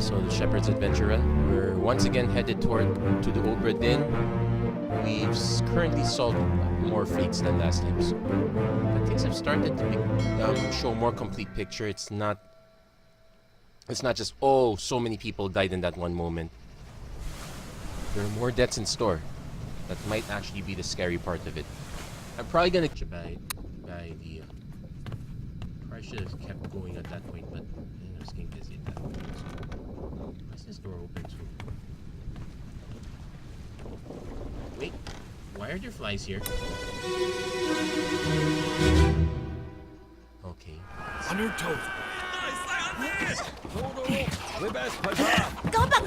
episode of Shepherd's Adventure Run. We're once again headed to the Obra Dinn. We've currently solved more fates than last time, but things have started to show a more complete picture. It's not just, oh, so many people died in that one moment. There are more deaths in store. That might actually be the scary part of it. I'm probably gonna by the probably should have kept going at that point, but I was getting busy at that point. So, why is this door open too? Wait, why are there flies here? Okay. On your toes. Go back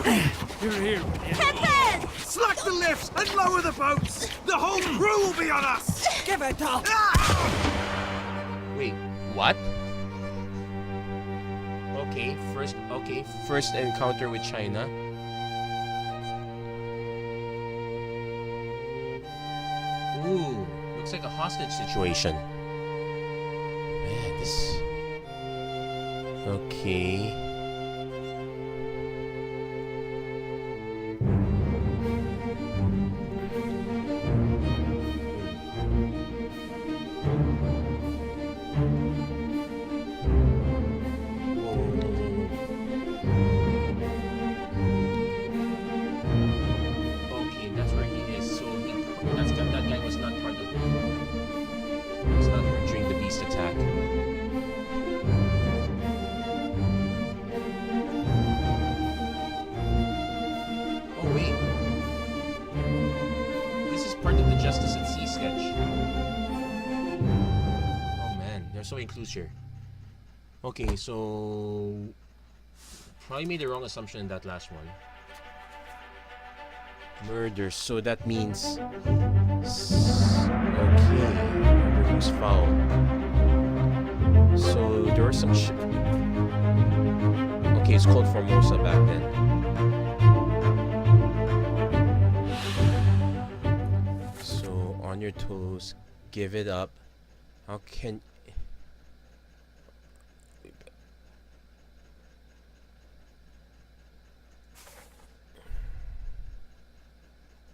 there! Here. Captain! Slack the lifts and lower the boats. The whole crew will be on us. Give it up! Wait, what? Okay, first encounter with China. Ooh, looks like a hostage situation. Man, this... Okay. Attack. Oh wait, this is part of the Justice at Sea sketch. Oh man, they're so inclusive. Okay, so probably made the wrong assumption in that last one. Murder, so that means okay, murder who's foul. So there were some okay, it's called Formosa back then. So on your toes, give it up. How can...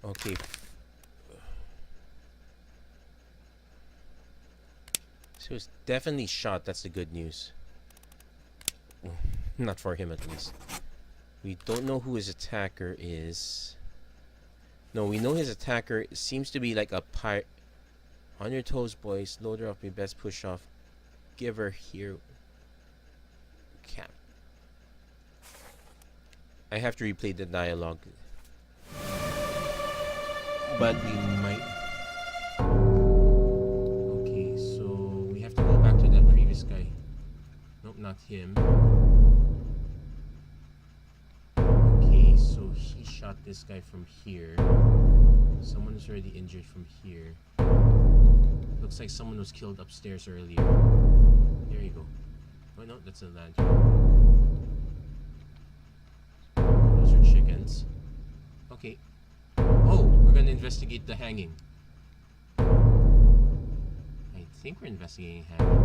Okay. So it's definitely shot, that's the good news. Not for him at least. We don't know who his attacker is. No, we know his attacker seems to be like a pirate. On your toes, boys. Load her off, we best push off. Give her here. Cap. I have to replay the dialogue. But we might... Okay, so we have to go back to that previous guy. Nope, not him. Okay, so he shot this guy from here. Someone is already injured from here. Looks like someone was killed upstairs earlier. There you go. Oh no, that's a lantern. Those are chickens. Okay. Oh, we're gonna investigate the hanging. I think we're investigating hanging.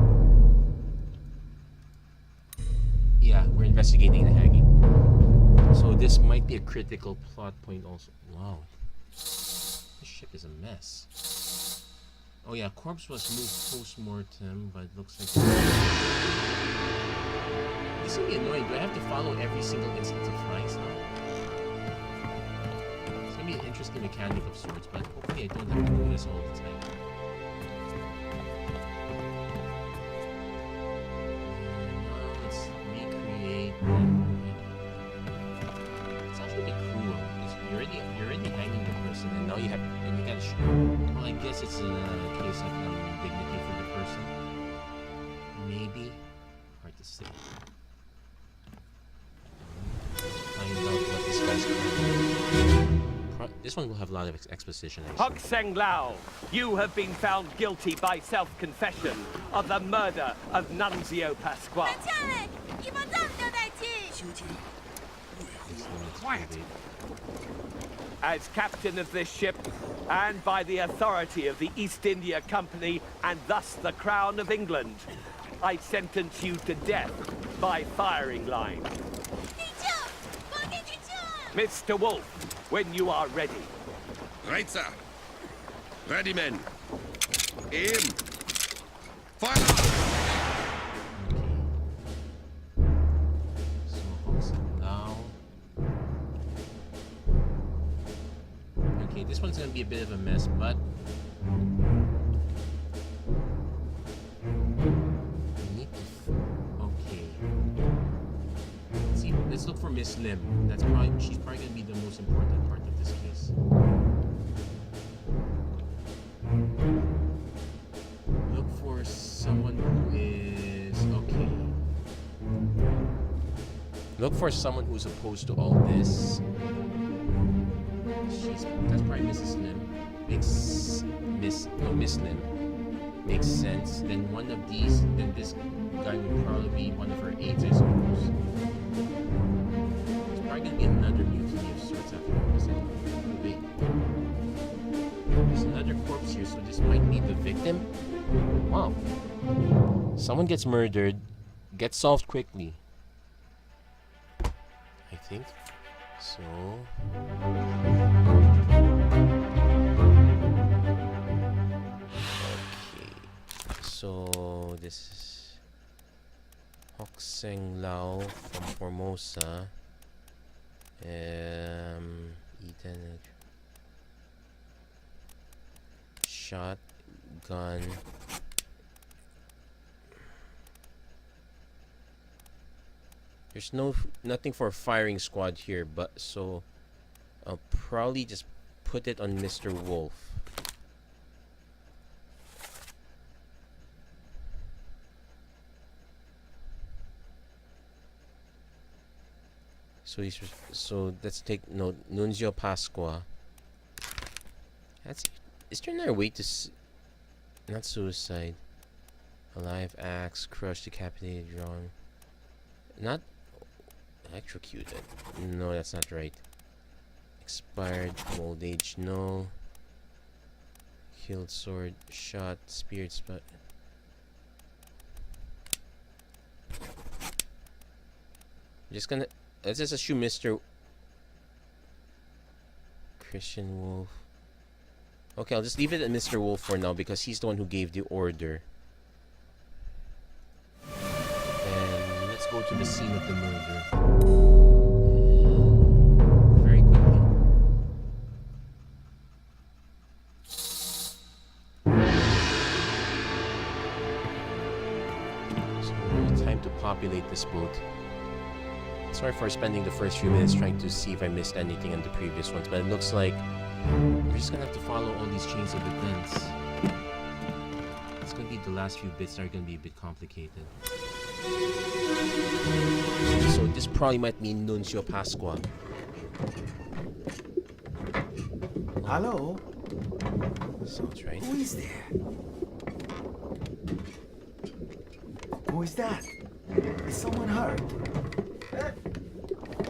Yeah, we're investigating the hanging. So this might be a critical plot point also. Wow. This ship is a mess. Oh yeah, corpse was moved post-mortem, but it looks like... This will be annoying. Do I have to follow every single instance of flies now? It's gonna be an interesting mechanic of sorts, but hopefully I don't have to do this all the time. Let's recreate. It's actually a bit cruel. You're already hanging the person, and now you gotta. Well, I guess it's a case of dignity for the person. Maybe hard to say. Let's find out what this guy's doing. This one will have a lot of exposition. Hok Seng Lao, you have been found guilty by self-confession of the murder of Nunzio Pasquale. Quiet. As captain of this ship, and by the authority of the East India Company, and thus the Crown of England, I sentence you to death by firing line. Mr. Wolf, when you are ready. Right, sir. Ready, men. Aim. Fire! So Hawkson now. Okay, this one's gonna be a bit of a mess, but we need to. Okay. Let's see. Let's look for Miss Lim. She's probably gonna be the most important part of this case. Look for someone who is okay. Look for someone who's opposed to all this. That's probably Mrs. Lim. Miss Lim. Makes sense. Then one of these, then this guy would probably be one of her aides, I suppose. It's probably gonna be another mutiny of sorts after this. Wait. There's another corpse here, so this might be the victim. Wow. Someone gets murdered, gets solved quickly. I think. So. Okay. So this is Hokseng Lao from Formosa. Ethan. Shotgun. There's nothing for firing squad here, but so I'll probably just put it on Mr. Wolf. So let's take note. Nunzio Pasqua. Is there another way to not suicide? Alive, axe, crushed, decapitated, drawn. Not electrocuted. No, that's not right. Expired, old age, no. Killed, sword, shot, spirit, spot. Let's just assume Mr. Christian Wolf. Okay, I'll just leave it at Mr. Wolf for now because he's the one who gave the order. And let's go to the scene of the murder. Very quickly. So, time to populate this boat. Sorry for spending the first few minutes trying to see if I missed anything in the previous ones, but it looks like we're just gonna have to follow all these chains of events. It's gonna be the last few bits that are gonna be a bit complicated. So this probably might mean Nunzio Pasqua. Hello? Sounds right. Who is there? Who is that? Is someone hurt?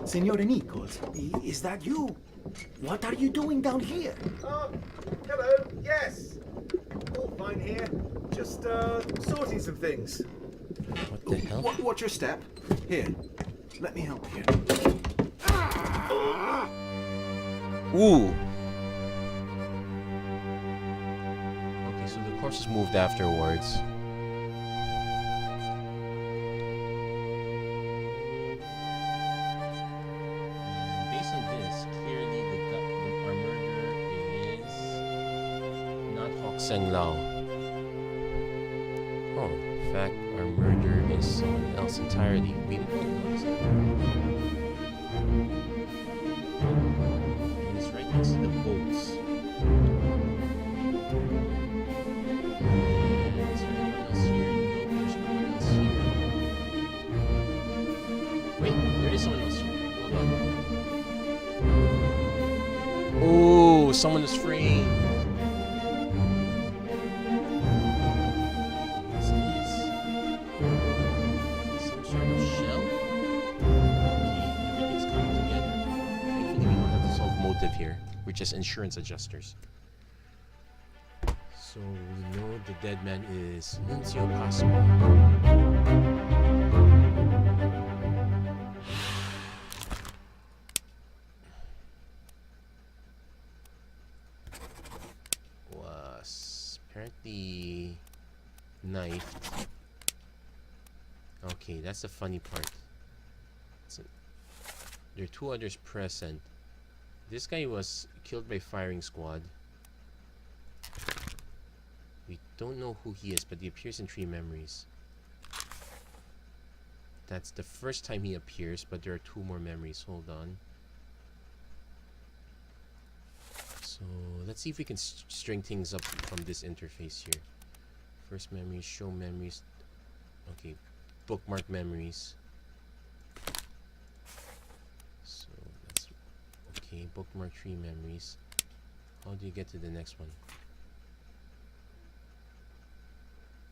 Signore Nichols, is that you? What are you doing down here? Hello. Yes. All fine here. Just sorting some things. What the hell? Watch your step. Here. Let me help you. Ooh. Okay, so the corpse is moved afterwards. Based on this, clearly our murderer is not Hokseng Lao. Oh, in fact, our murderer is someone else entirely. We didn't notice that. And it's right next to the boats. Is there anyone else here? No, there's no one else here. Wait, there is someone else here. Hold on. Oh, someone is framed. What's this? Some sort of shell? Okay, everything's coming together. Thankfully, we don't have to solve motive here. We're just insurance adjusters. So we know the dead man is Nunzio Pasqua. the knife. Okay, that's the funny part. There are two others present. This guy was killed by firing squad. We don't know who he is, but he appears in 3 memories. That's the first time he appears, but there are 2 more memories. Hold on. So let's see if we can string things up from this interface here. First memory, show memories. Okay, bookmark memories. So that's okay. Bookmark 3 memories. How do you get to the next one?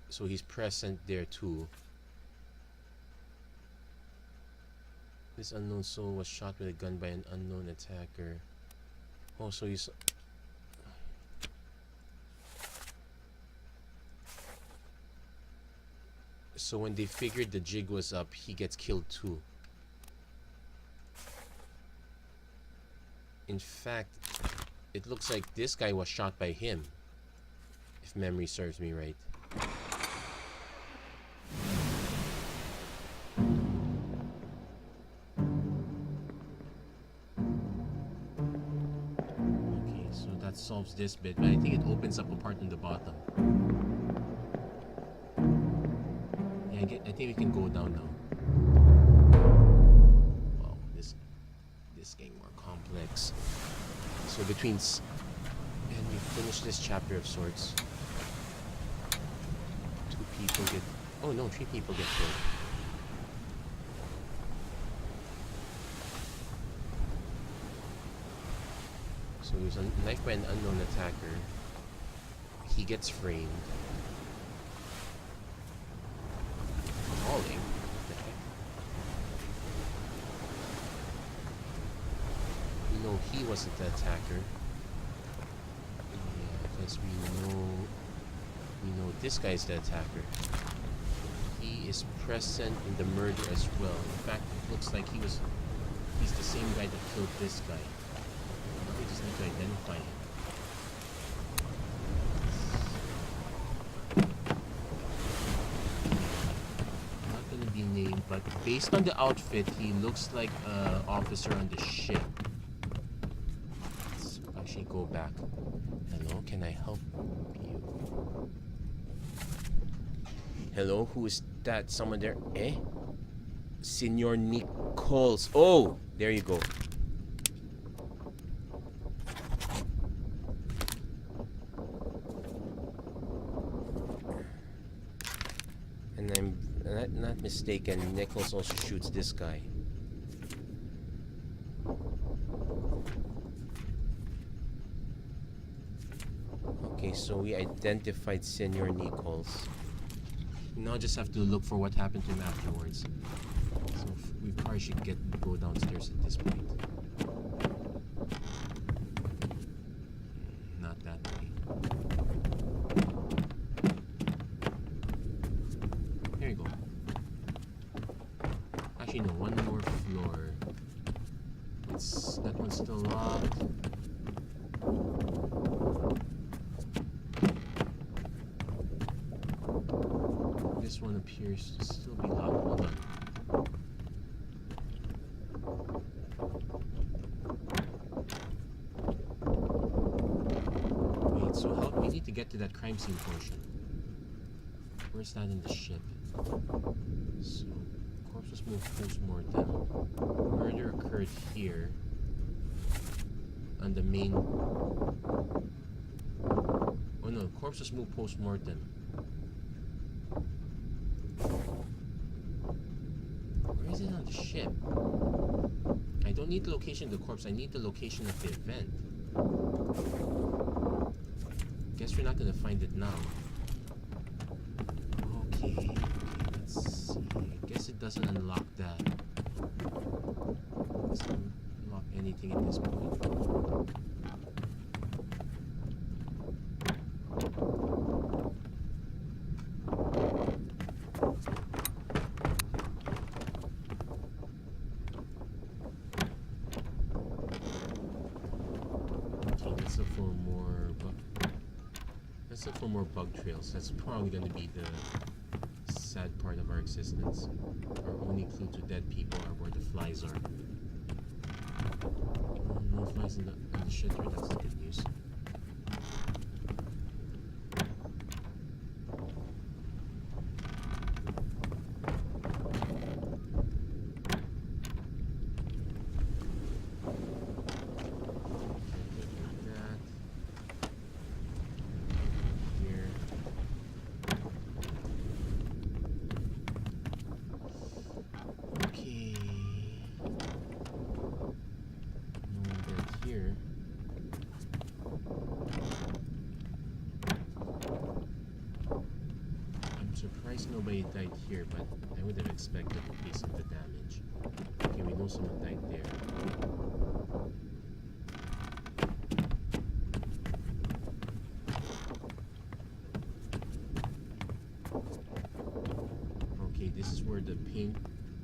So he's present there too. This unknown soul was shot with a gun by an unknown attacker. Oh, so he's... So when they figured the jig was up, he gets killed too. In fact, it looks like this guy was shot by him, if memory serves me right. Okay, so that solves this bit, but I think it opens up a part in the bottom. Yeah, I think we can go down now. Wow, this game more complex. So between and we finish this chapter of sorts. 2 people get... Oh no, 3 people get killed. So there's a knife by an unknown attacker. He gets framed. Falling? What the heck? We know he wasn't the attacker. Yeah, because we know this guy's the attacker. He is present in the murder as well. In fact, it looks like he's the same guy that killed this guy. Now we just need to identify him. Not gonna be named, but based on the outfit, he looks like an officer on the ship. Let's actually go back. Hello, can I help you? Hello, who is that? Someone there? Eh? Senor Nichols. Oh, there you go. And I'm not mistaken, Nichols also shoots this guy. Okay, so we identified Senor Nichols. Now just have to look for what happened to him afterwards. So we probably should go downstairs at this point. Not that way. There you go. Actually no, one more floor. That one's still locked. This one appears to still be locked. Hold on. Wait, so how we need to get to that crime scene portion. Where's that in the ship? So, corpse was moved post-mortem. Murder occurred here. On the main... Oh no, corpse was moved post-mortem. Where is it on the ship? I don't need the location of the corpse, I need the location of the event. Guess we're not gonna find it now. Okay, let's see. I guess it doesn't unlock that. It doesn't unlock anything at this point. Let's look for more bug trails. That's probably going to be the sad part of our existence. Our only clue to dead people are where the flies are. No flies in the shitter, that's the good news. Nobody died here, but I would have expected based on the damage. Okay, we know someone died there. Okay, this is where this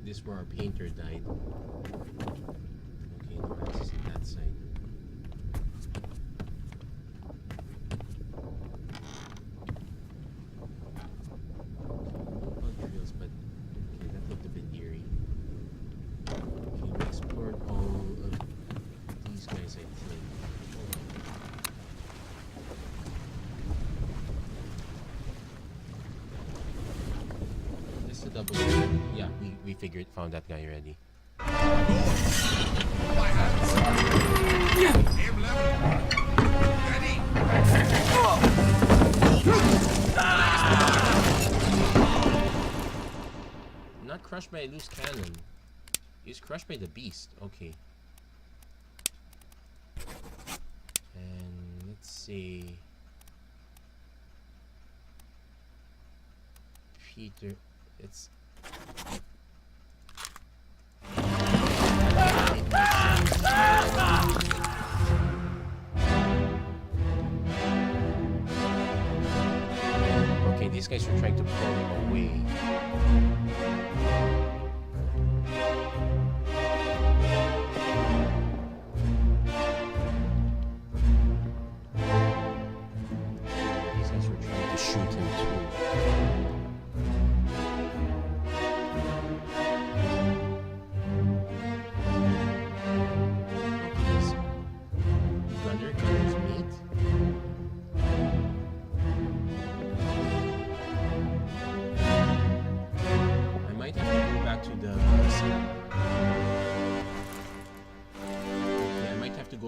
is where our painter died. Okay, no access to that side. Yeah, we found that guy already. My hands. Aim level. Ready. Not crushed by a loose cannon. He's crushed by the beast. Okay. And let's see. Peter. It's okay, these guys are trying to pull him away. These guys were trying to shoot him too.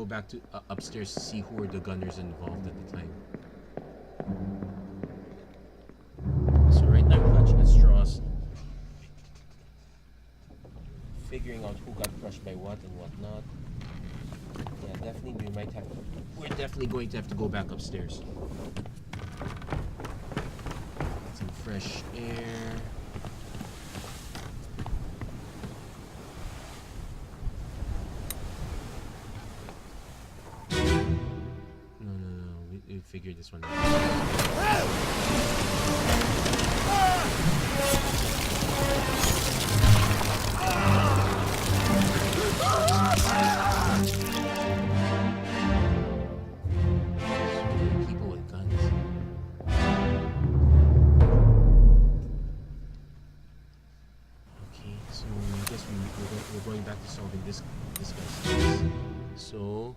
Back to upstairs to see who were the gunners involved at the time. So right now we're clutching at straws, figuring out who got crushed by what and what not. Yeah, definitely we're definitely going to have to go back upstairs. Get some fresh air. Figure this one out. So many people with guns. Okay, so I guess we're going back to solving this guy's case. So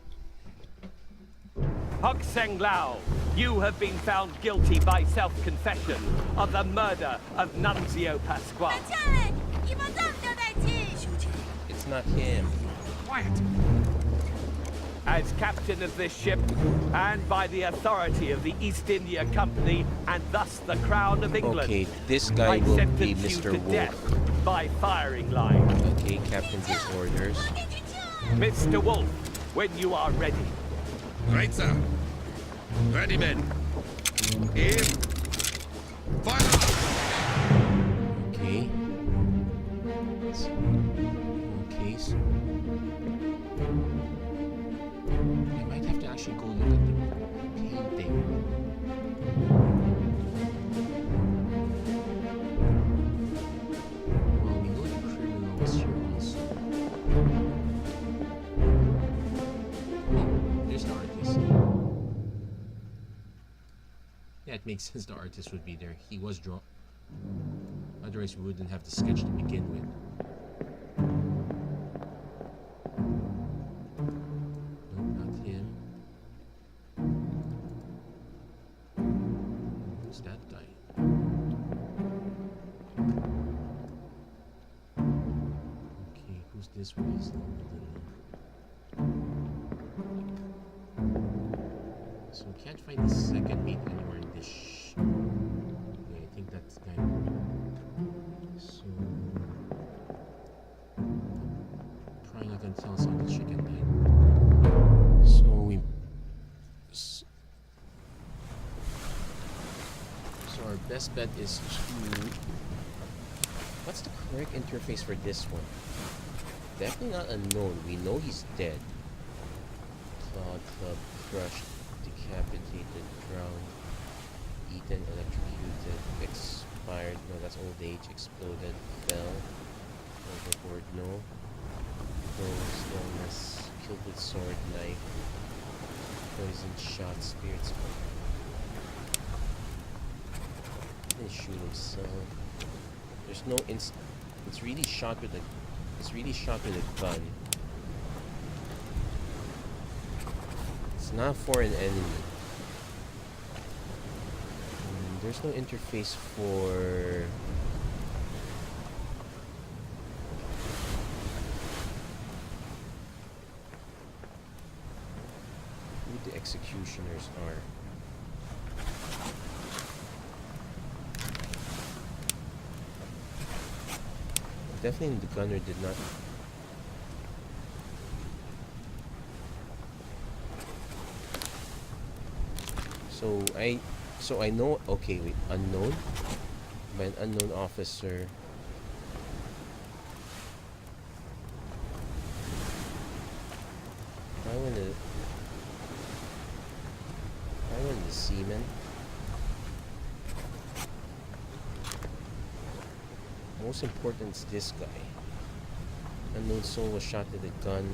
Hok Seng Lao, you have been found guilty by self-confession of the murder of Nunzio Pasquale. it's not him. Quiet. As captain of this ship, and by the authority of the East India Company, and thus the Crown of England, Okay, this guy I will sentence be you Mr. to Wolf. death by firing line. Okay, Captain gives orders. Mr. Wolf, when you are ready. Right, sir. Ready, men. Aim. Fire! Okay. Okay, so I might have to actually go look at the painting. Well, we know the criminal was here also. Oh, there's the artist. that makes sense. The artist would be there. He was drawn. Otherwise, we wouldn't have the sketch to begin with. No, not him. Who's that guy? Okay, who's this weasel? So we can't find the second mate anywhere in this okay, I think that's kind of... So... Probably not gonna tell us how the chicken died. So we... So our best bet is to... What's the correct interface for this one? Definitely not unknown. We know he's dead. Clawed, club, crushed, decapitated, drowned, eaten, electrocuted, expired. No, that's old age. Exploded, fell, overboard. No. Froze, illness, killed with sword, knife, poisoned, shot, spirit smoke. Didn't shoot himself. There's no it's really shot with a gun. It's not for an enemy. There's no interface for who the executioners are. Definitely the gunner did not. So I know. Okay, wait. Unknown by an unknown officer. I want the seaman. Most important is this guy. Unknown soul was shot with a gun.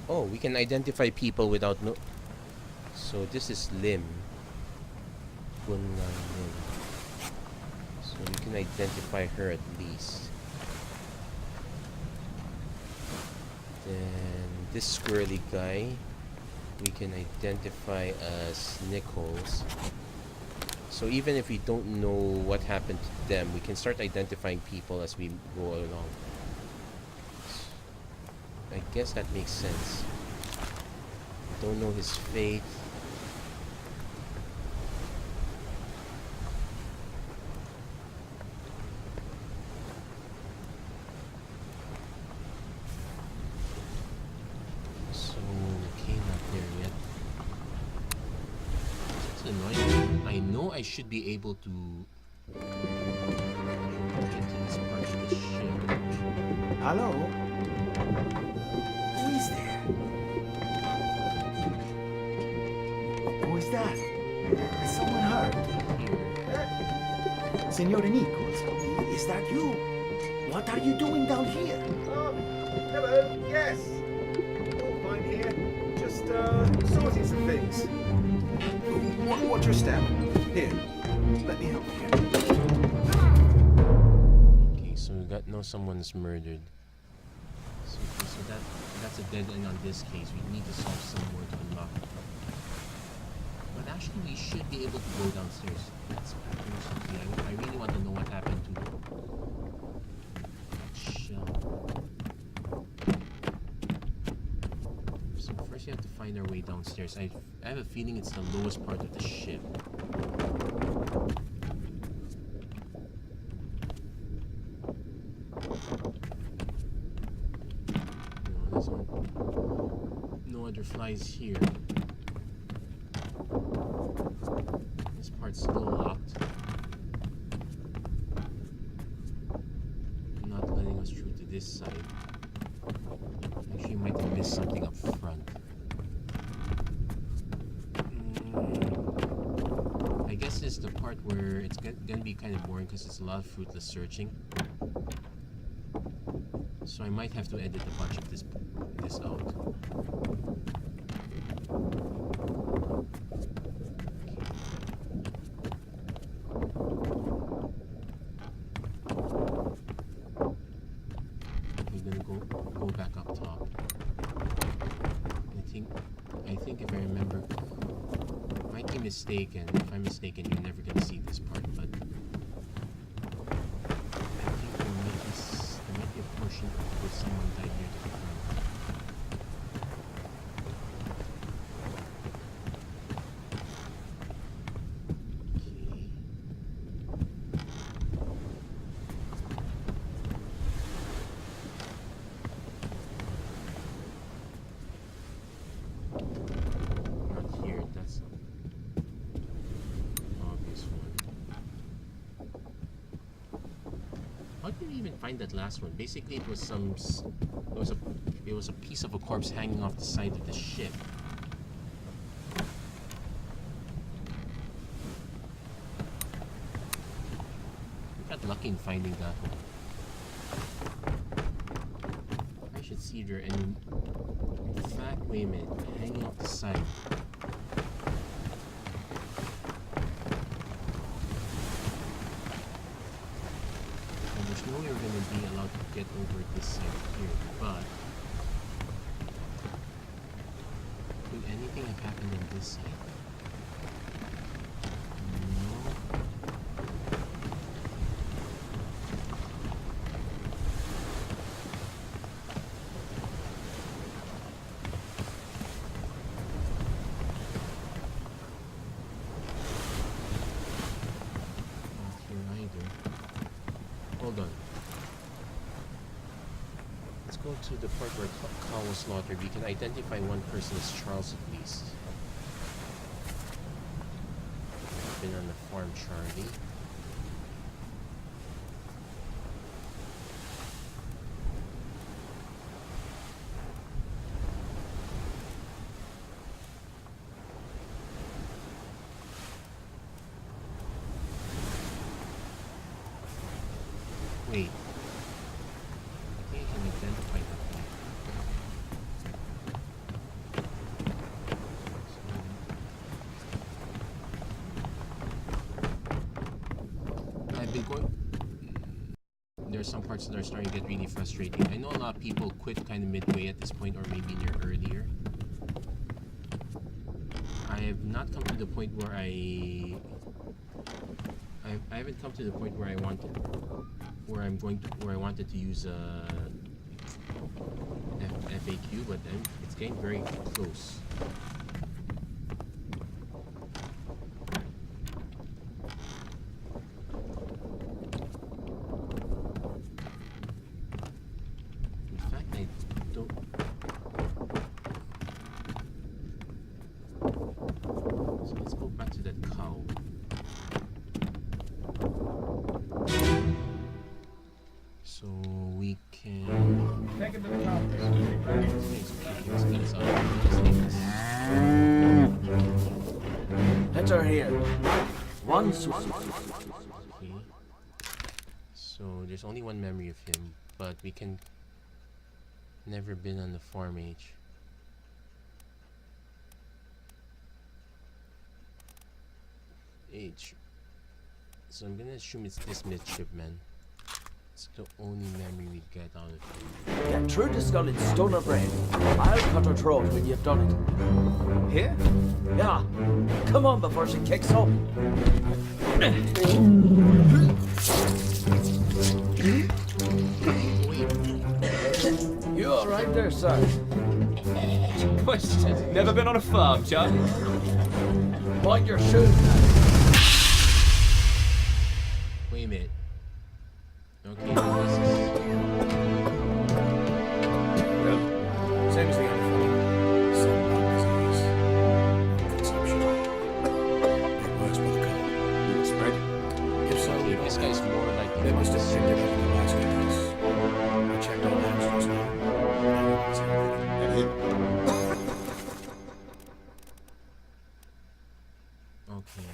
Oh, we can identify people without no... So this is Lim. Lim. So you can identify her at least. Then this squirrely guy we can identify as Nichols. So even if we don't know what happened to them, we can start identifying people as we go along. I guess that makes sense. Don't know his fate. So, okay, not there yet. It's annoying. I know I should be able to get to this part of the ship. Hello? Who is there? Who is that? Is someone hurt? Signore Nichols, is that you? What are you doing down here? Hello, yes. All fine here. Just, sorting some things. What's your step? Here, let me help you. Okay, so we know someone's murdered. So, okay, so that's a dead end on this case. We need to solve some more to unlock. But actually, we should be able to go downstairs. That's curiosity. I really want to know what happened to that shell. So first, you have to find our way downstairs. I have a feeling it's the lowest part of the ship. No other flies here. This part's still locked. Not letting us through to this side. Actually, you might have missed something up front. I guess is the part where it's gonna be kind of boring because it's a lot of fruitless searching. So I might have to edit a bunch of this out. We're gonna go back up top. I think if I remember, might be mistaken. If I'm mistaken, you're never gonna see this part, but I think there might be a portion where someone died near the front. How did we even find that last one? Basically, it was a piece of a corpse hanging off the side of the ship. We got lucky in finding that one. I should see if there are any. In fact, wait a minute, hanging off the side. No way we're going to be allowed to get over this side here, but could anything have happened on this side? No. Not here either. Hold on. Let's go to the part where cow was slaughtered. We can identify one person as Charles at least. Been on the farm, Charlie. Wait. I think I can identify that one. I've been going. There are some parts that are starting to get really frustrating. I know a lot of people quit kind of midway at this point, or maybe near earlier. I have not come to the point where I haven't come to the point where I wanted to use FAQ, but it's getting very close. In fact, I don't. So let's go back to that cow. So we can Take him to the top. Heads are here. One. Okay. So there's only one memory of him, but we can never been on the farm age. So I'm gonna assume it's this midshipman. It's the only memory we get out of him. Get through the skull in stone or brain. I'll cut her throat when you've done it. Here? Yeah. Come on before she kicks up. You all right there, sir? Never been on a farm, Charlie? Mind your shoes. Wait a minute. Okay, this is... Well, same as the other fellow. Some lung disease. Consumption. It works with the cold. Spread? If so, Okay, this guy's more like they must have picked it up in the last case. I checked all the hamsters now. And him. Okay.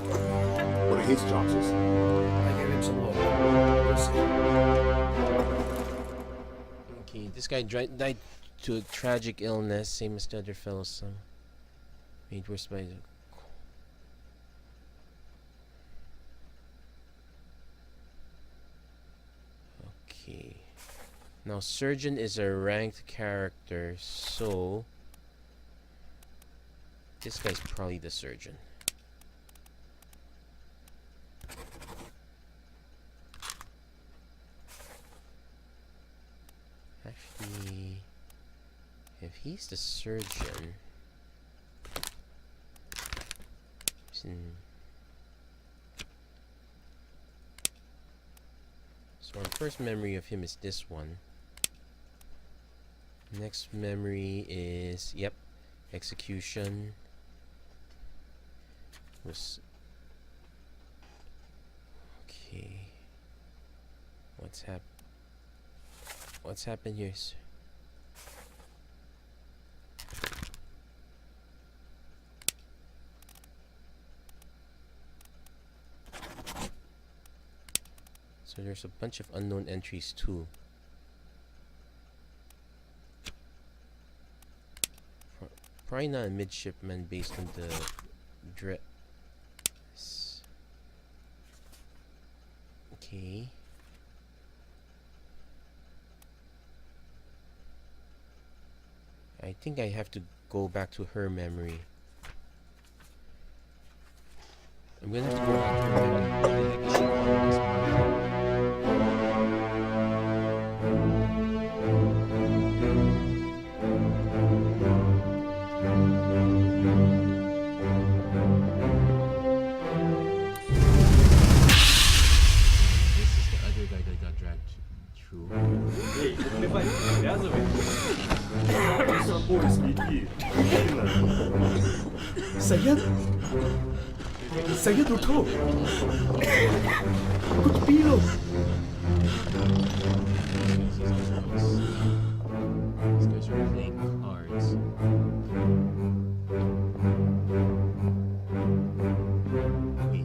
What are his chances? I gave him some hope. We'll see. Okay, this guy died to a tragic illness, same as the other fellows. So made worse by the. Okay. Now, surgeon is a ranked character, so this guy's probably the surgeon. Actually, if he's the surgeon, so our first memory of him is this one. Next memory is, yep, execution. Was okay. What's happened here? So there's a bunch of unknown entries too. Probably not a midshipman based on the dress. Okay. I think I have to go back to her memory. I'm gonna have to go back to her memory. What the heck is she calling this one? This is the other guy that got dragged through. Saya tutup. Aku terpilih. These guys are playing cards. Wait.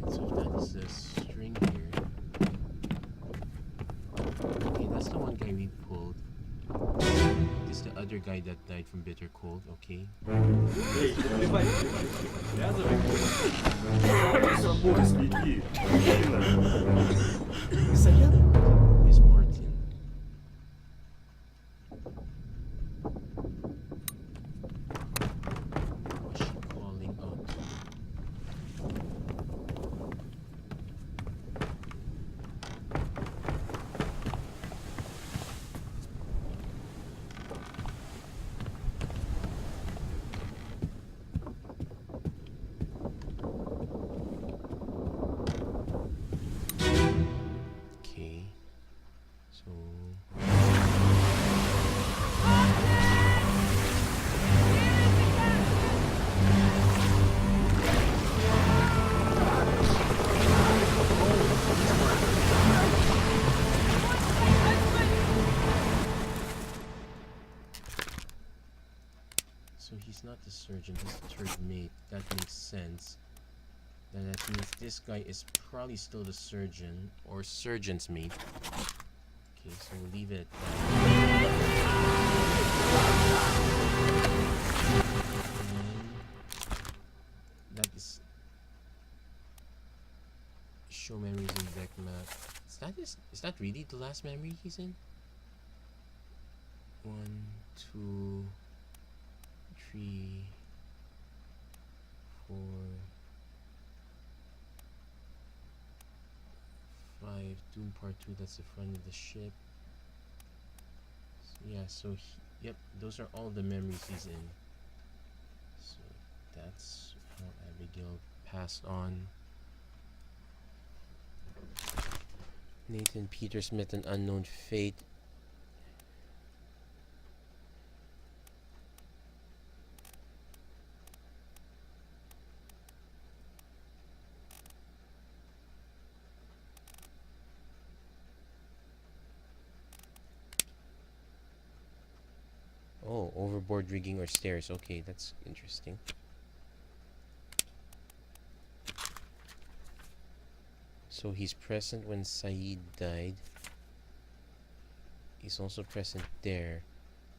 So that is the string here. Okay, that's the one guy we pulled. This is the other guy that died from bitter cold. Okay. Saya Is Martin. What's she calling out? Okay. So So he's not the surgeon, he's the third mate. That makes sense. Then that means this guy is probably still the surgeon or surgeon's mate. Okay, so we'll leave it at that. That is show memories in deck map. Is that really the last memory he's in? 1, 2, 3, 4, 5. Doom Part 2, that's the front of the ship. So, yeah, so yep, those are all the memories he's in. So that's how Abigail passed on. Nathan Peters met an unknown fate. overboard rigging or stairs. Okay, that's interesting. So he's present when Saeed died. He's also present there.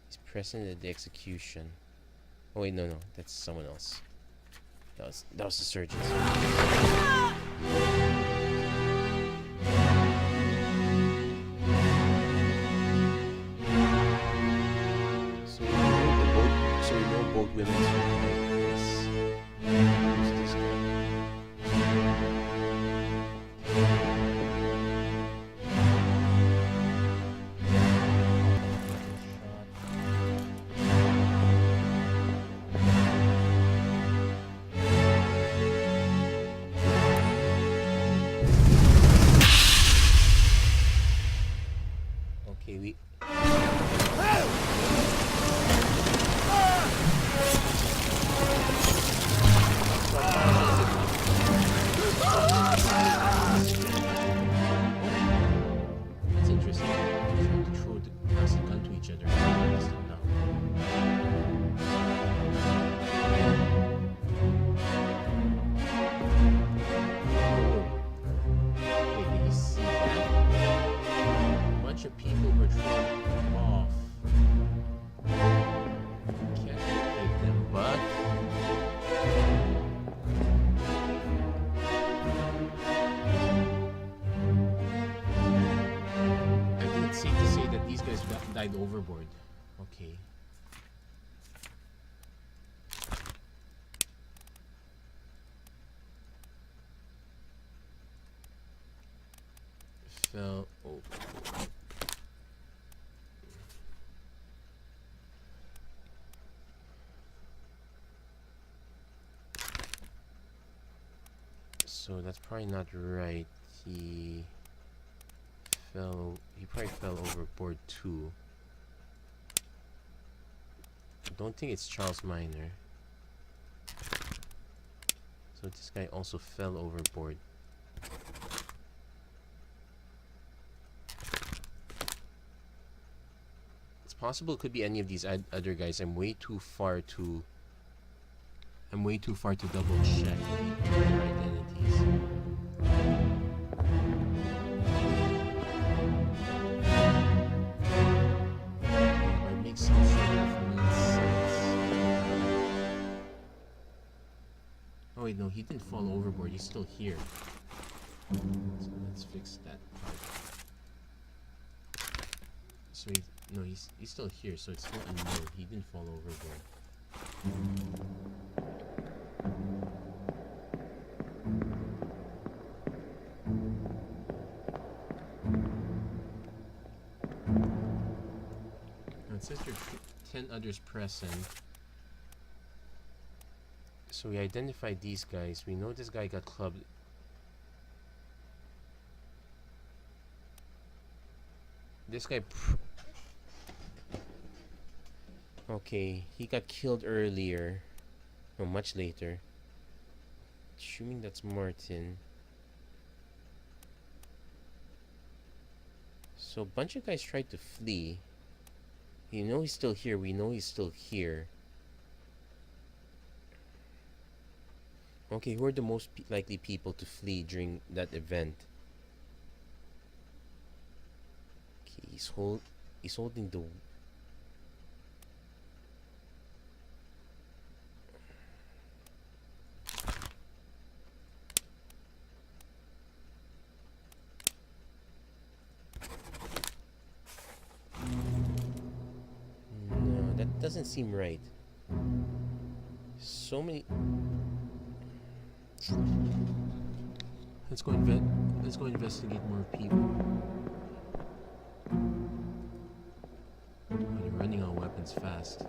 He's present at the execution. Oh wait, no, that's someone else. That was the surgeons. So we know both women's this. Who's this guy? Okay, we. That's interesting. They're trying to throw the plastic gun to each other. Wait, did you see that? A bunch of people were thrown off. Can't locate them, but I think it's safe to say that these guys died overboard. Okay. Fell over. So that's probably not right. He probably fell overboard too. I don't think it's Charles Minor. So this guy also fell overboard. It's possible it could be any of these other guys. I'm way too far to double check their identities. It makes some sort of sense. Oh wait, no, he didn't fall overboard. He's still here. So let's fix that part. So he's still here. So it's still unknown. He didn't fall overboard. It says there are 10 others present. So we identified these guys. We know this guy got clubbed. This guy... Okay, he got killed earlier. No, much later. Assuming that's Martin. So a bunch of guys tried to flee. You know he's still here. We know he's still here. Okay, who are the most likely people to flee during that event? Okay, he's holding the... No, that doesn't seem right. So many... Let's go investigate more people. Oh, they're running out of weapons fast.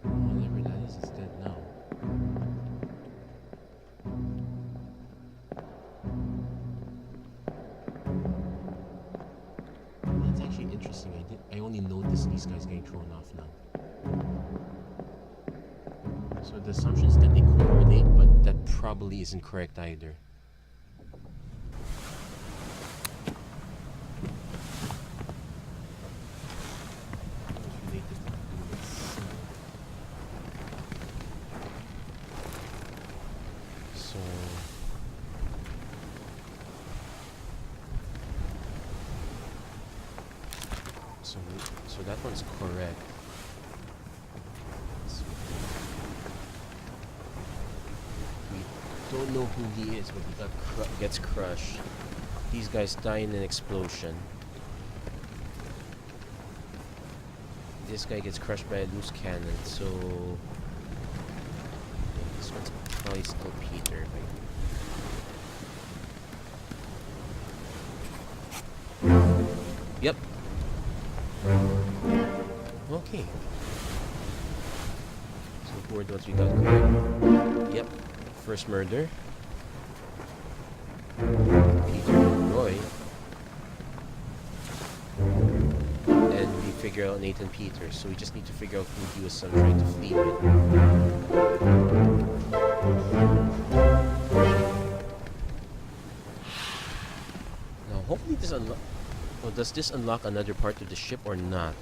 Whatever that is dead now. That's actually interesting. I only noticed these guys getting thrown off now. So the assumption is that they correlate, but that probably isn't correct either. So that one's correct. We don't know who he is, but he gets crushed. These guys die in an explosion. This guy gets crushed by a loose cannon, so this one's probably still Peter. Yep. Okay. So who are the ones we got correct? Yep. First murder. Peter and Roy. And we figure out Nathan Peters, so we just need to figure out who he was trying to flee with. Now hopefully this unlock. Oh, does this unlock another part of the ship or not?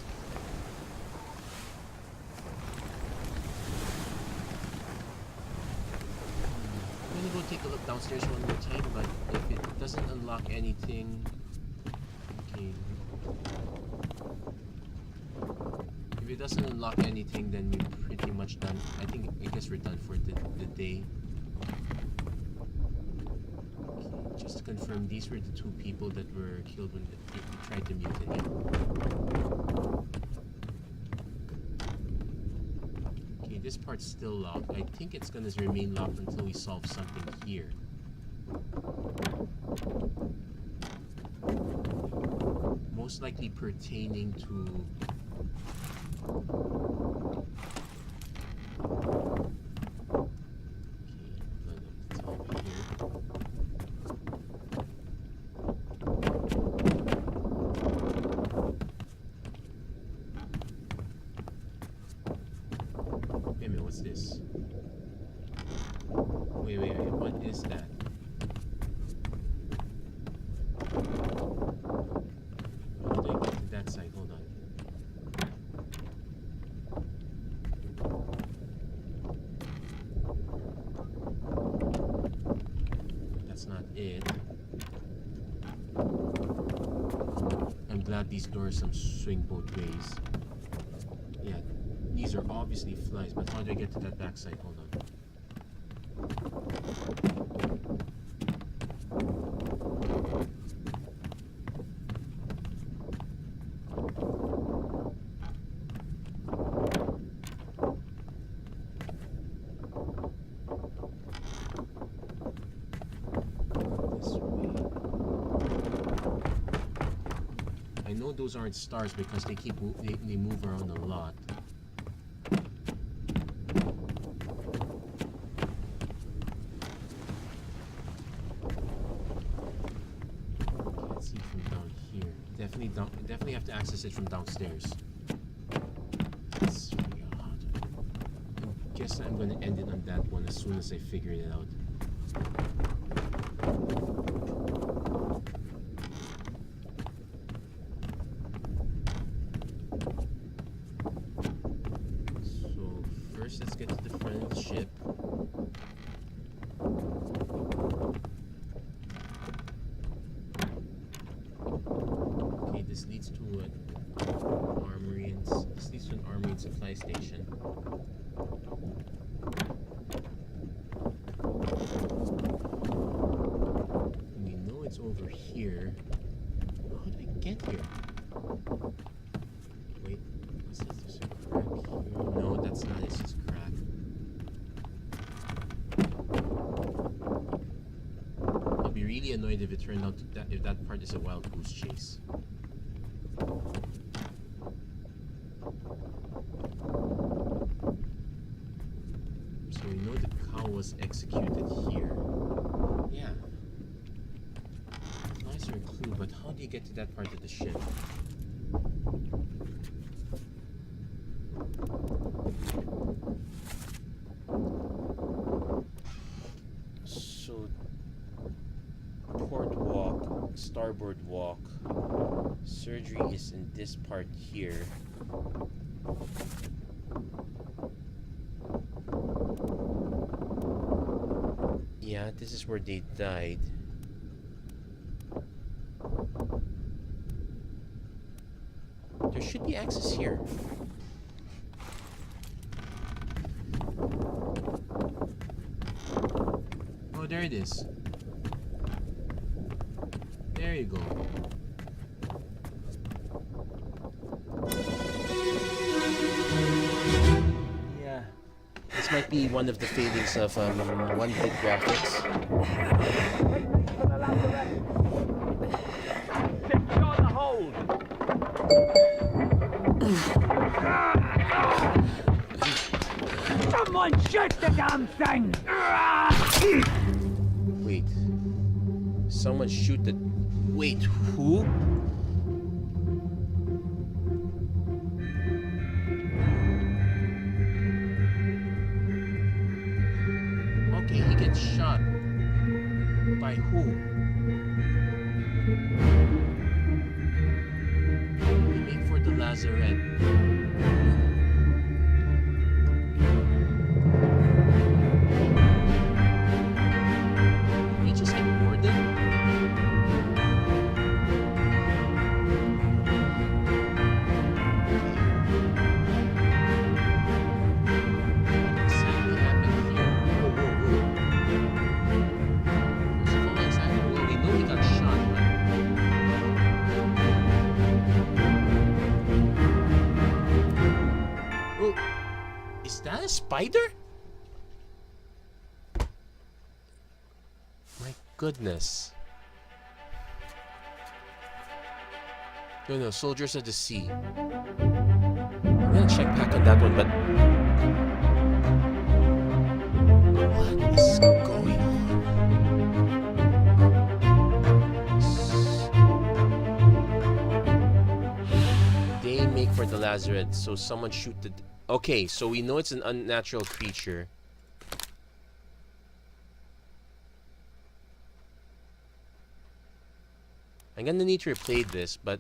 I'm gonna go take a look downstairs one more time, but if it doesn't unlock anything, okay. If it doesn't unlock anything, then we're pretty much done. I guess we're done for the day. Okay, just to confirm, these were the 2 people that were killed when we tried to mutiny. Okay, this part's still locked. I think it's gonna remain locked until we solve something here. Most likely pertaining to what's this? Wait, what is that? How do I get to that side? Hold on. That's not it. I'm glad these doors swing both ways. Yeah. These are obviously flies, but how do I get to that backside? Hold on. This way. I know those aren't stars because they move around a lot. Definitely have to access it from downstairs. Let's figure out. I guess I'm going to end it on that one as soon as I figure it out. So first, let's get to the front of the ship. This leads to an armory and supply station. We know it's over here. How do I get here? Wait, what's this? There's a crack here. No, that's not it. It's just crack. I'll be really annoyed if it turned out if that part is a wild goose chase. So we know the cow was executed here. Yeah. Nice or clue, but how do you get to that part of the ship? So port walk, starboard walk. Surgery is in this part here. Yeah, this is where they died. There should be access here? Oh, there it is. There you go. Yeah. This might be one of the failings of 1-bit graphics. Secure the hold. Someone shoot the damn thing! Wait. Someone shoot the... Wait, who? Okay, he gets shot. By who? Aiming for the lazarette. We just ignored them? What exactly happened here? Whoa, whoa, whoa. First of all, exactly. Well, we know he got shot, but... Oh, is that a spider? My goodness. No, soldiers of the sea. I'm gonna check back on that one, but... What is going on? They make for the lazarette, so someone shoot the... Okay, so we know it's an unnatural creature. I'm gonna need to replay this, but...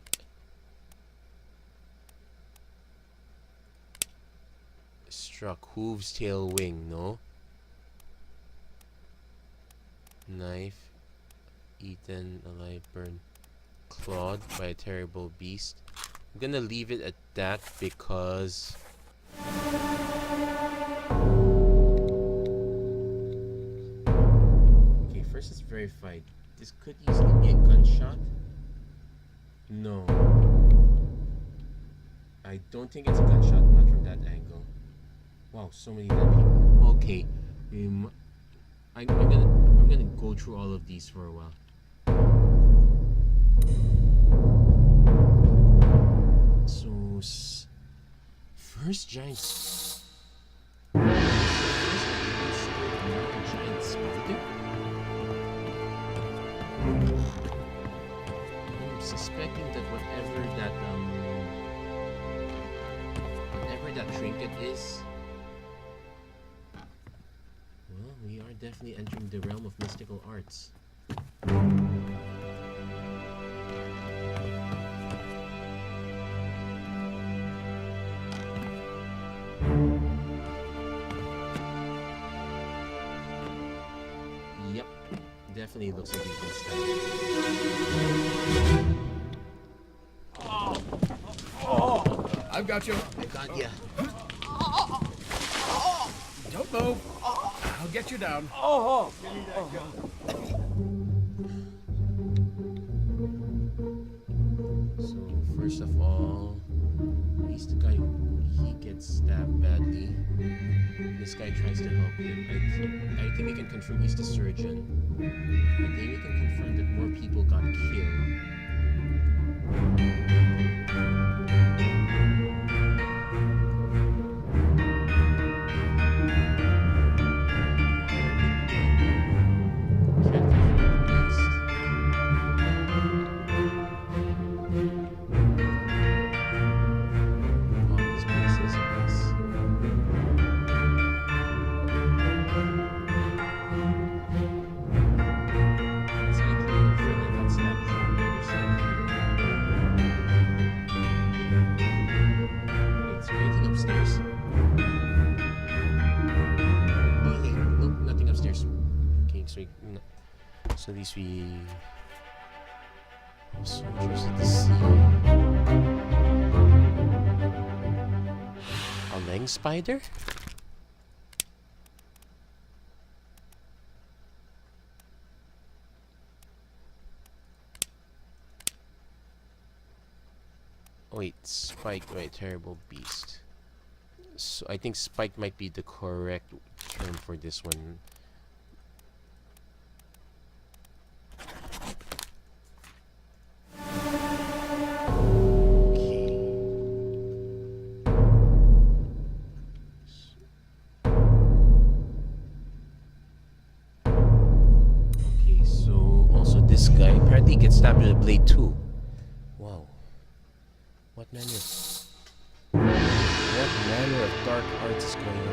Struck. Hooves, tail, wing, no? Knife. Eaten, alive, burned. Clawed by a terrible beast. I'm gonna leave it at that because... Okay, first let's verify. This could easily be a gunshot. No. I don't think it's a gunshot, not from that angle. Wow, so many dead people. Okay. I'm gonna go through all of these for a while. So first giant giant spider? I'm suspecting that whatever that trinket is, well, we are definitely entering the realm of mystical arts. Yep, definitely looks like he's been stabbed. I've got you. I got ya. Don't move. I'll get you down. So first of all, he's the guy. He gets stabbed badly. This guy tries to help him. I think we can confirm he's the surgeon. I think we can confirm that more people got killed. So at least we soldiers at the sea. A leng spider? Oh, wait, Spike, right, terrible beast. So I think Spike might be the correct term for this one. Okay, so also this guy apparently gets stabbed with a blade too. Wow. What manner of dark arts is going on here?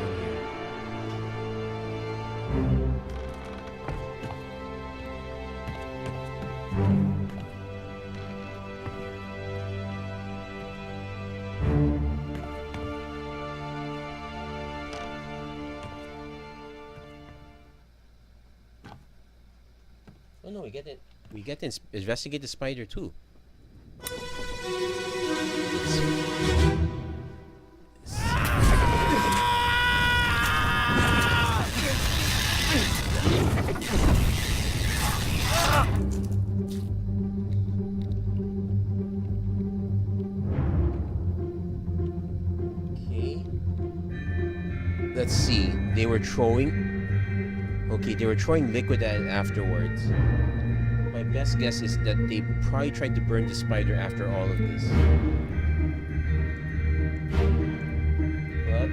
Oh no, we get to investigate the spider too. Okay. Let's see. They were throwing. Okay, they were throwing liquid at it afterwards. My best guess is that they probably tried to burn the spider after all of this. But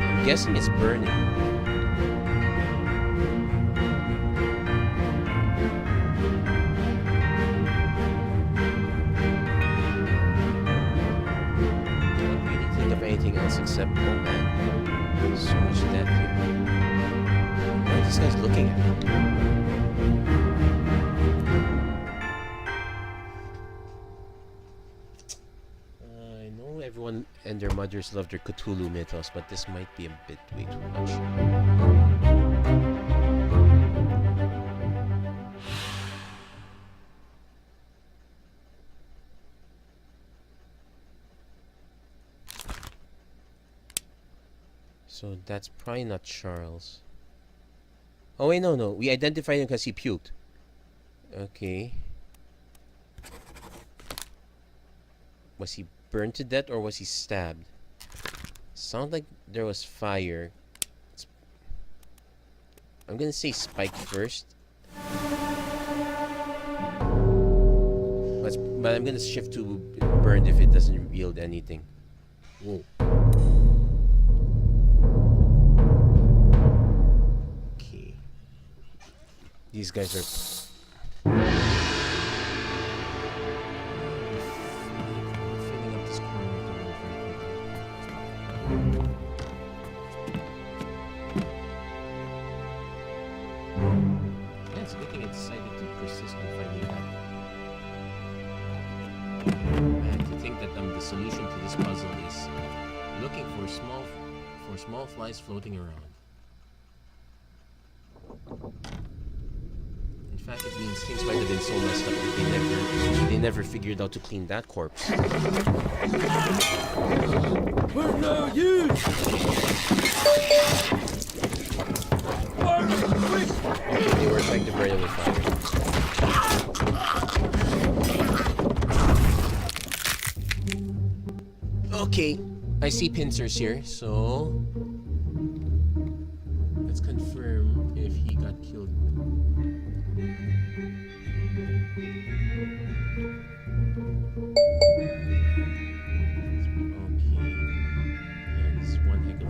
I'm guessing it's burning. Anything else except, oh man, so much death here. What are these guys looking at? I know everyone and their mothers love their Cthulhu mythos, but this might be a bit way too much. So that's probably not Charles. Oh wait, no. We identified him because he puked. Okay. Was he burned to death or was he stabbed? Sounds like there was fire. I'm gonna say Spike first. But I'm gonna shift to burned if it doesn't yield anything. Whoa. These guys are filling up this corner of the room very quickly. Yeah, it's a good thing I decided to persist in finding that. I have to think that the solution to this puzzle is looking for small flies floating around. In fact, it means things might have been so messed up that they never figured out to clean that corpse. We're no use! They were trying to burn it with fire. Okay, I see pincers here, so let's confirm if he got killed.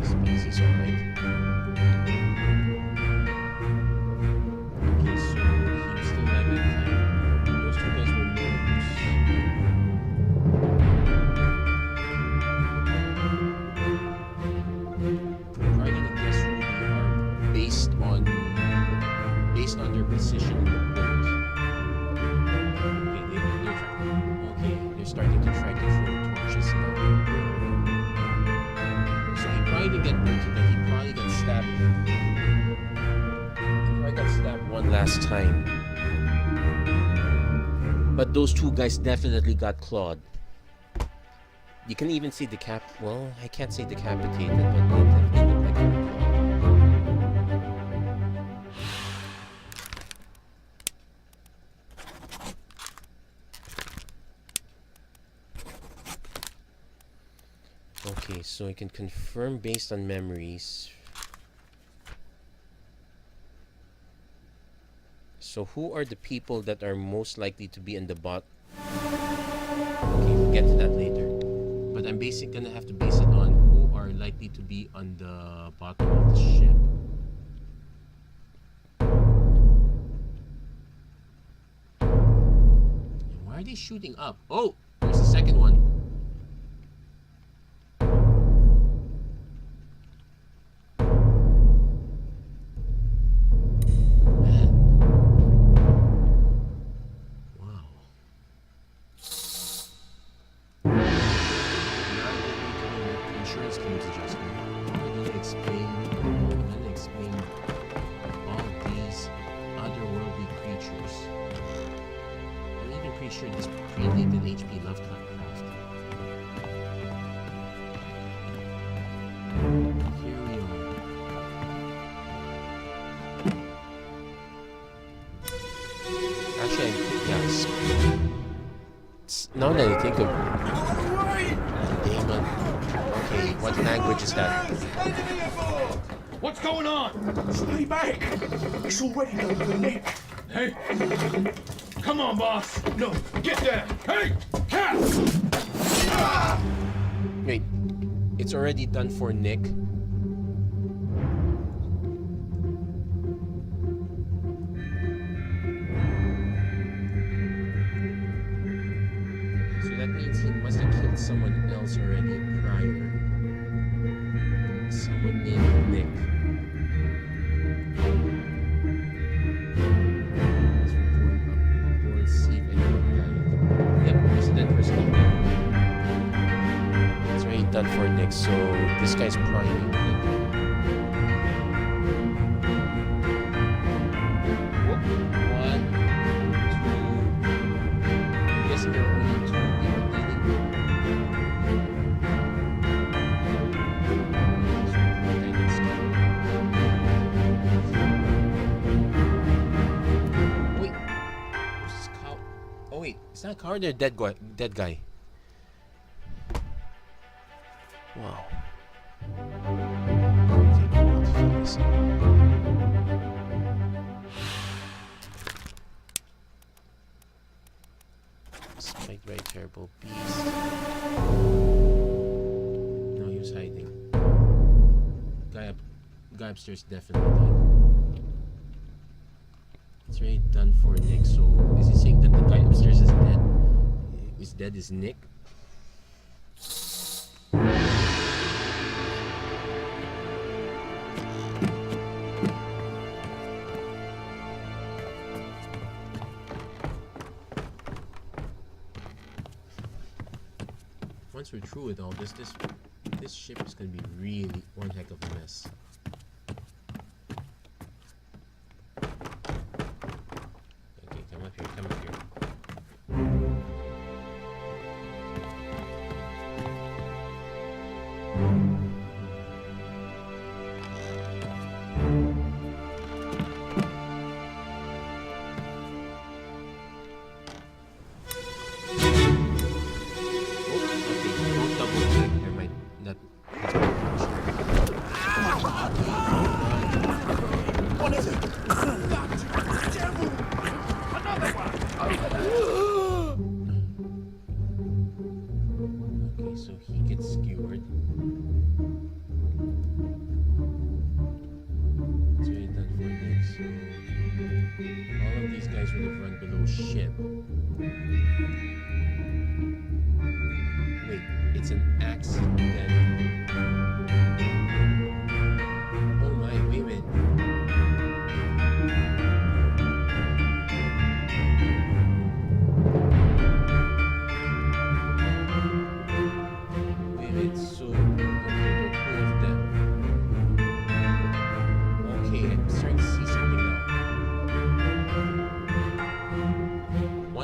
Species, alright. Okay, so he was still alive at the time. Those two guys were murderers. Probably gonna guess who they are based on their position in the boat. Okay, they're starting to try to throw torches now. Probably didn't get burnt to death. He probably got stabbed. He probably got stabbed one last time. But those two guys definitely got clawed. You can even see well, I can't say decapitated, but they definitely look like they were clawed. Okay, so I can confirm based on memories. So who are the people that are most likely to be in the bot? Okay, we'll get to that later. But I'm basically gonna have to base it on who are likely to be on the bottom of the ship. And why are they shooting up? Oh, there's the second one. Now that I think of... Damn it. Okay, what language is that? What's going on? Stay back! It's already done for Nick. Hey! Come on, boss! No, get down! Hey! Cat! Wait, it's already done for Nick? So that means he must have killed someone else already prior. Someone named Nick. Let's report aboard, see if anyone died. Yep, there's a dead person. It's already done for Nick, so this guy's priming Nick. Whoop. One, two. I'm guessing there are only two people leading. Wait, this is cow. Oh wait, it's not a coward. They're dead guy. Dead guy. Wow. Take a while to fill this out. Spiked by a terrible beast. No, he was hiding. Guy upstairs definitely died. It's already done for Nick, so is he saying that the guy upstairs is dead? Is dead is Nick? Once we're through with all this ship is gonna be really one heck of a mess. Okay, come up here, come up here.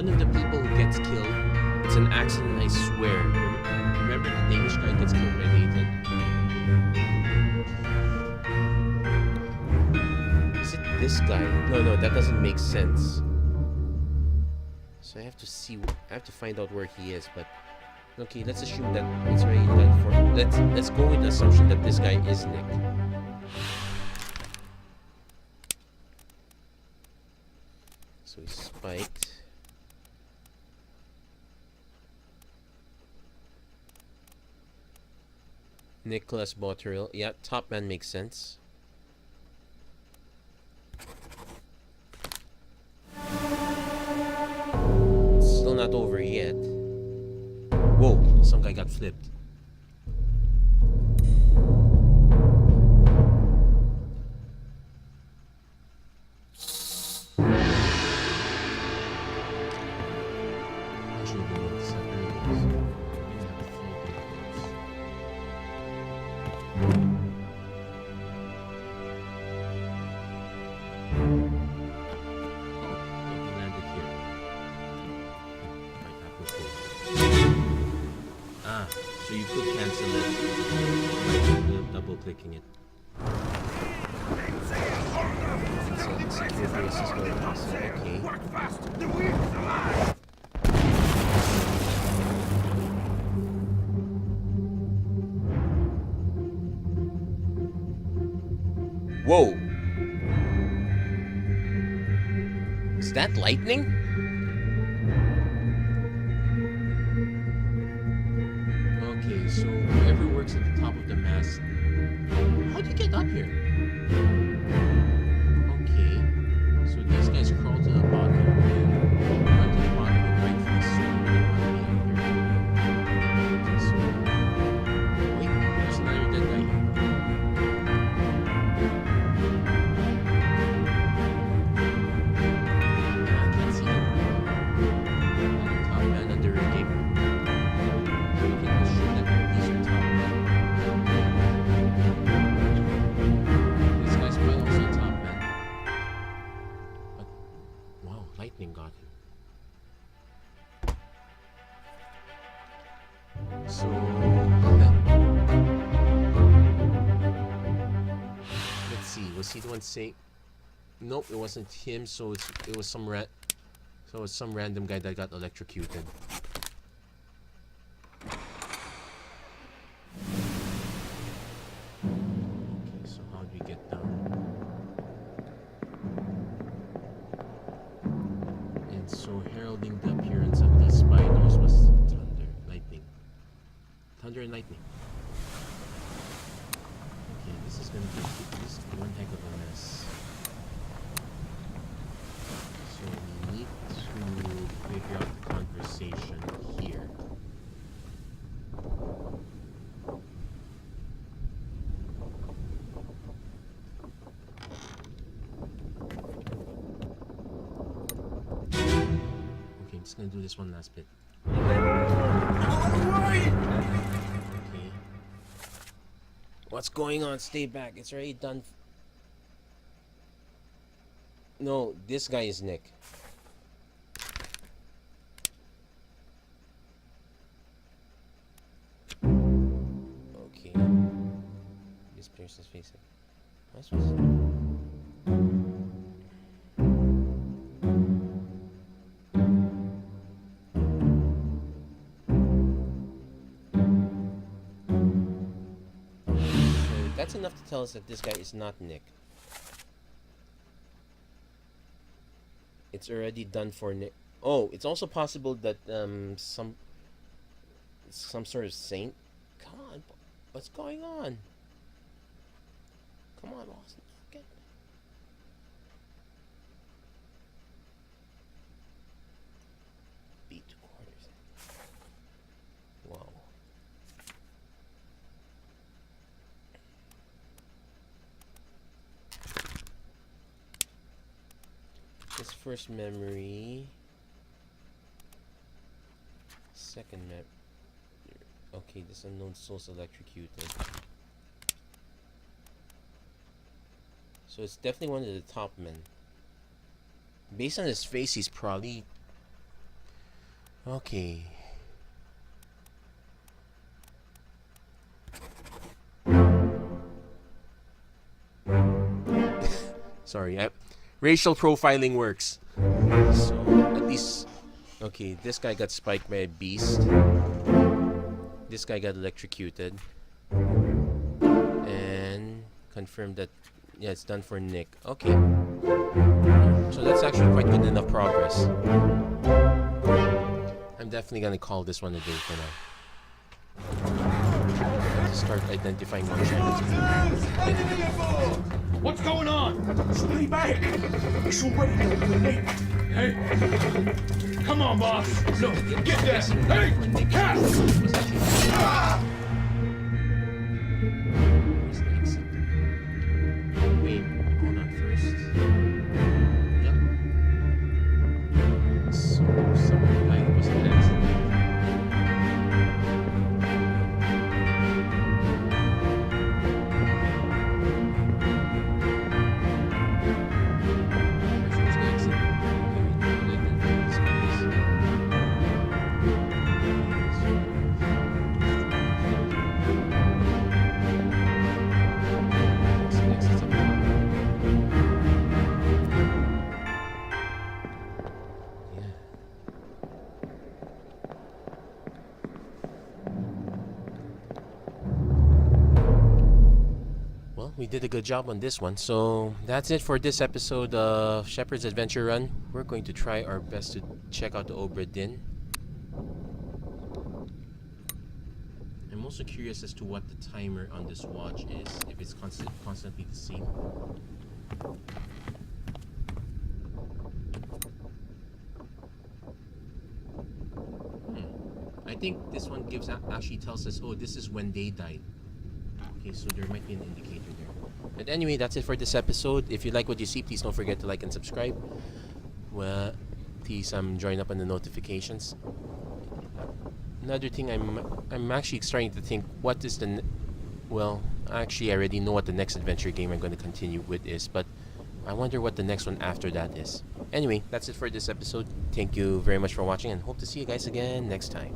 one of the people who gets killed, it's an accident, I swear. Remember the Danish guy gets killed by Nathan? Is it this guy? No, that doesn't make sense. So I have to see. I have to find out where he is. But okay, let's assume that it's already done for. Let's go with the assumption that this guy is Nick. So he's spiked. Nicholas Botterill. Yeah, top man makes sense. It's still not over yet. Whoa, some guy got flipped. Actually, we know this earlier. So you could cancel it by double clicking it. Okay. Whoa! Is that lightning? Okay, so whoever works at the top of the mast. How do you get up here? Okay, so these guys crawl to the bottom. Run to the bottom and rightfully so. They want to be up here. Okay, so. Wait, there's another dead guy here. I can't see him. Another top man under a gate. Lightning got him. So let's see. Was he the one saying? Nope, it wasn't him. So it was some random guy that got electrocuted. Okay, so how do we get down? So heralding the appearance of these spiders was thunder and lightning. Okay, this is gonna be one heck of a mess. So we need to figure out the conversation here. Just gonna do this one last bit. Okay. What's going on? Stay back. It's already done. No, this guy is Nick. Okay. This person's facing. What's this? That's enough to tell us that this guy is not Nick. It's already done for Nick. Oh, it's also possible that some sort of saint. Come on, what's going on? Come on, boss. Get. B2 quarters. Wow. This first memory. Second map. Okay, this unknown soul's electrocuted. So it's definitely one of the top men. Based on his face, he's probably Okay. Sorry, racial profiling works. So, at least... Okay, this guy got spiked by a beast. This guy got electrocuted. And confirmed that... Yeah, it's done for Nick. Okay. So that's actually quite good enough progress. I'm definitely gonna call this one a day for now. Have to start identifying more champions. What's going on? Stay back! It's already done for Nick. Hey! Come on, boss! No, get there! Hey! Cat! Where's the exit? Wait, hold on first. Yep. So, someone died was an exit. Where's the exit? Well, we did a good job on this one. So that's it for this episode of Shepherd's Adventure Run. We're going to try our best to check out the Obra Dinn. I'm also curious as to what the timer on this watch is, if it's constantly the same. I think this one actually tells us, oh, this is when they died. Okay, so there might be an indicator there. But anyway, that's it for this episode. If you like what you see, please don't forget to like and subscribe. Well, please join up on the notifications. Another thing, I'm actually starting to think, what is the... Well, actually, I already know what the next adventure game I'm going to continue with is, but I wonder what the next one after that is. Anyway, that's it for this episode. Thank you very much for watching, and hope to see you guys again next time.